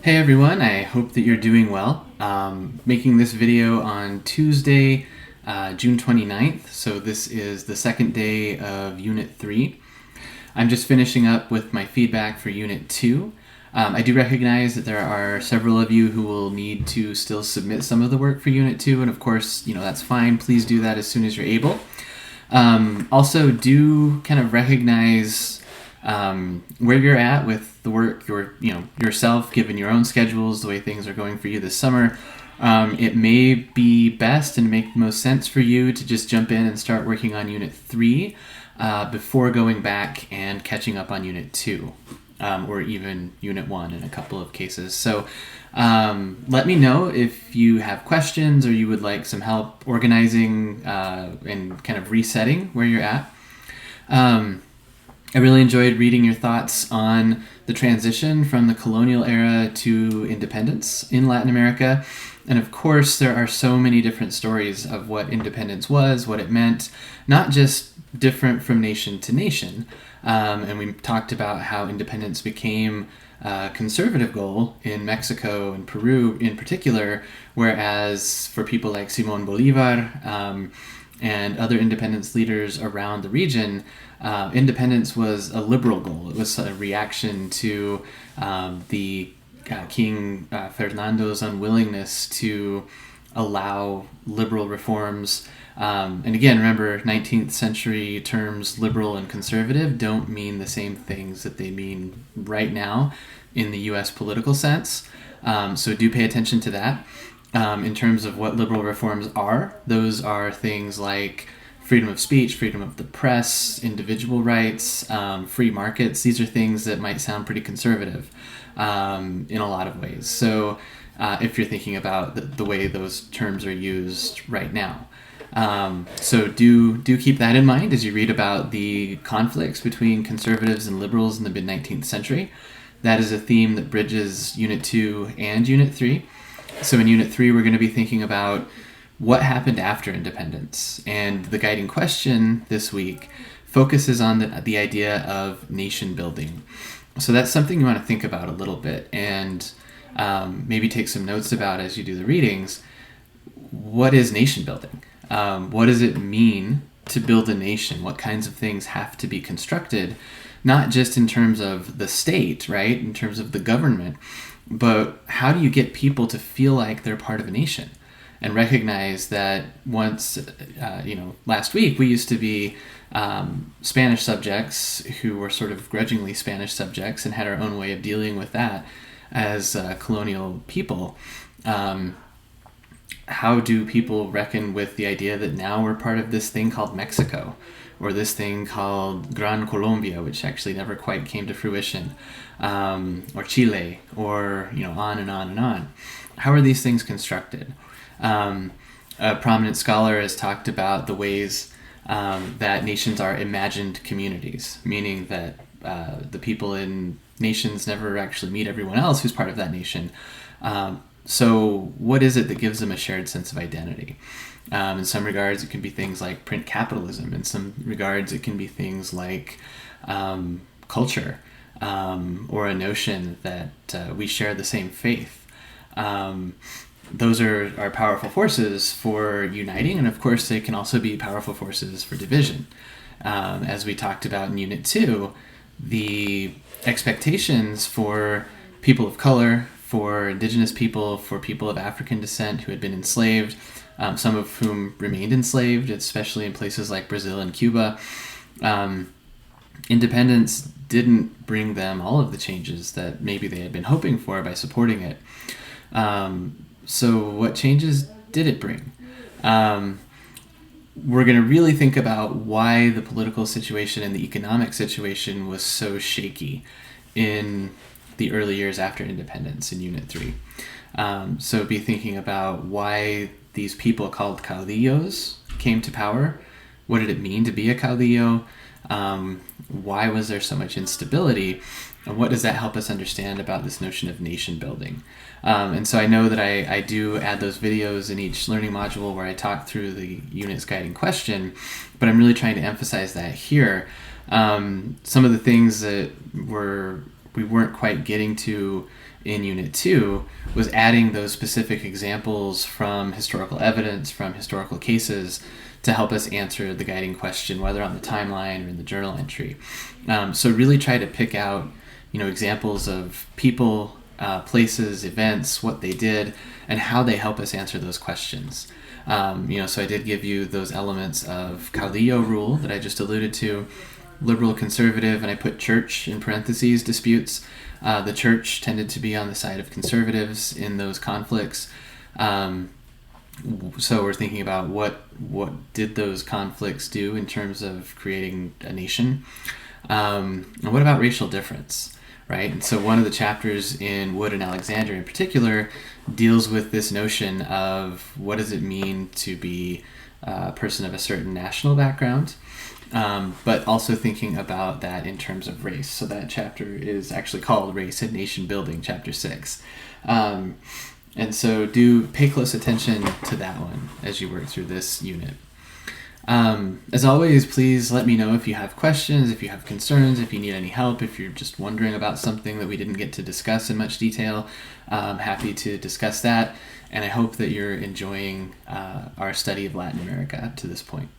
Hey everyone, I hope that you're doing well. Making this video on Tuesday, June 29th, so this is the second day of Unit 3. I'm just finishing up with my feedback for Unit 2. I do recognize that there are several of you who will need to still submit some of the work for Unit 2, and of course, that's fine. Please do that as soon as you're able. Also, do kind of recognize where you're at with the work, yourself, given your own schedules, the way things are going for you this summer. It may be best and make the most sense for you to just jump in and start working on Unit 3 before going back and catching up on Unit 2. Or even Unit 1 in a couple of cases. So let me know if you have questions or you would like some help organizing and kind of resetting where you're at. I really enjoyed reading your thoughts on the transition from the colonial era to independence in Latin America. And of course, there are so many different stories of what independence was, what it meant, not just different from nation to nation. And we talked about how independence became a conservative goal in Mexico and Peru in particular, whereas for people like Simon Bolivar and other independence leaders around the region, independence was a liberal goal. It was a reaction to the King Fernando's unwillingness to allow liberal reforms. And again, remember, 19th century terms liberal and conservative don't mean the same things that they mean right now in the US political sense. So do pay attention to that. In terms of what liberal reforms are, those are things like freedom of speech, freedom of the press, individual rights, free markets. These are things that might sound pretty conservative in a lot of ways. So if you're thinking about the way those terms are used right now. So do keep that in mind as you read about the conflicts between conservatives and liberals in the mid-19th century. That is a theme that bridges Unit 2 and Unit 3. So in Unit 3, we're going to be thinking about what happened after independence. And the guiding question this week focuses on the idea of nation building. So that's something you want to think about a little bit and maybe take some notes about as you do the readings. What is nation building? What does it mean to build a nation? What kinds of things have to be constructed? Not just in terms of the state, right? In terms of the government, but how do you get people to feel like they're part of a nation? And recognize that once, last week we used to be Spanish subjects who were sort of grudgingly Spanish subjects and had our own way of dealing with that as colonial people. How do people reckon with the idea that now we're part of this thing called Mexico, or this thing called Gran Colombia, which actually never quite came to fruition, or Chile, or on and on and on? How are these things constructed? A prominent scholar has talked about the ways that nations are imagined communities, meaning that the people in nations never actually meet everyone else who's part of that nation. So what is it that gives them a shared sense of identity? In some regards, it can be things like print capitalism. In some regards, it can be things like culture, or a notion that we share the same faith. Those are powerful forces for uniting, and of course they can also be powerful forces for division. As we talked about in Unit 2, the expectations for people of color, for indigenous people, for people of African descent who had been enslaved, some of whom remained enslaved, especially in places like Brazil and Cuba. Independence didn't bring them all of the changes that maybe they had been hoping for by supporting it. So what changes did it bring? We're going to really think about why the political situation and the economic situation was so shaky in the early years after independence in Unit 3. So be thinking about why these people called caudillos came to power. What did it mean to be a caudillo? Why was there so much instability? And what does that help us understand about this notion of nation building? And so I know that I do add those videos in each learning module where I talk through the unit's guiding question, but I'm really trying to emphasize that here. Some of the things that we weren't quite getting to in Unit 2 was adding those specific examples from historical evidence, from historical cases, to help us answer the guiding question, whether on the timeline or in the journal entry. So really try to pick out, examples of people, places, events, what they did, and how they help us answer those questions. So I did give you those elements of Caudillo rule that I just alluded to, liberal, conservative, and I put church in parentheses disputes. The church tended to be on the side of conservatives in those conflicts. So we're thinking about what did those conflicts do in terms of creating a nation? And what about racial difference, right? And so one of the chapters in Wood and Alexander in particular deals with this notion of what does it mean to be a person of a certain national background, but also thinking about that in terms of race. So that chapter is actually called Race and Nation Building, Chapter 6. And so do pay close attention to that one as you work through this unit. As always, please let me know if you have questions, if you have concerns, if you need any help, if you're just wondering about something that we didn't get to discuss in much detail. I'm happy to discuss that, and I hope that you're enjoying our study of Latin America to this point.